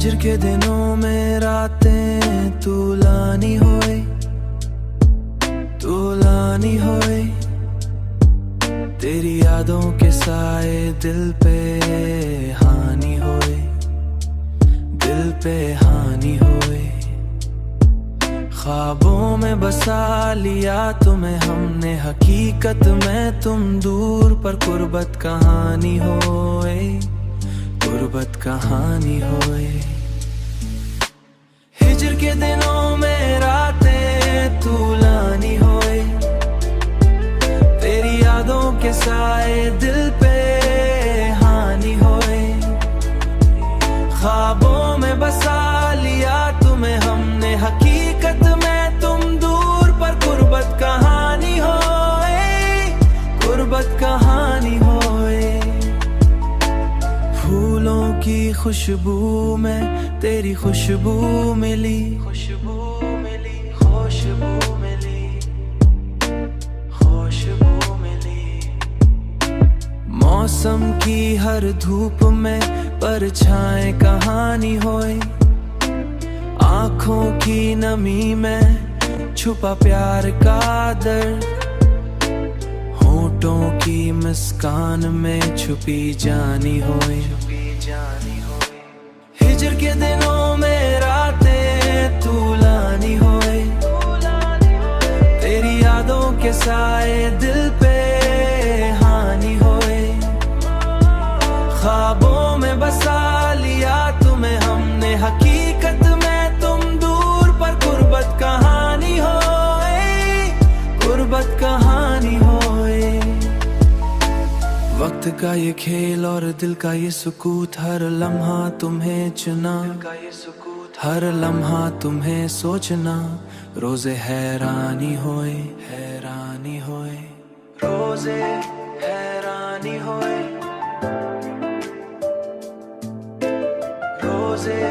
हिजर के दिनों में रातें तू लानी होए, तू लानी होए। तेरी यादों के साए दिल पे हानि होए, दिल पे हानि होए। ख्वाबों में बसा लिया तुम्हें हमने, हकीकत में तुम दूर पर कुर्बत कहानी होए, कुर्बत कहानी होए। हिजर के दिनों में रातें तू लानी होए, तेरी यादों के साए दिल पे हानि होए। ख्वाबों में बसा लिया तुम्हें हमने, हकीकत में तुम दूर पर कुर्बत कहानी होए, कुर्बत कहानी होए। फूलों की खुशबू में तेरी खुशबू मिली, खुशबू मिली, खुशबू मिली, खुशबू मिली। मौसम की हर धूप में परछाएं कहानी होए, आँखों की नमी में छुपा प्यार का दर्द, होठों की मुस्कान में छुपी जानी होए। हिजर के दिनों में रातें तू लानी होए, तेरी यादों के साए दिल पे हानि होए। ख्वाबों में बसा लिया तुम्हें हमने, हकीकत में तुम दूर पर कुर्बत कहानी होए, कुर्बत कहानी होए। वक्त का ये खेल और दिल का ये सुकूत, हर लम्हा तुम्हें चुना, हर लम्हा तुम्हें सोचना। रोजे हैरानी होए, हैरानी होए, रोजे हैरानी होए, रोजे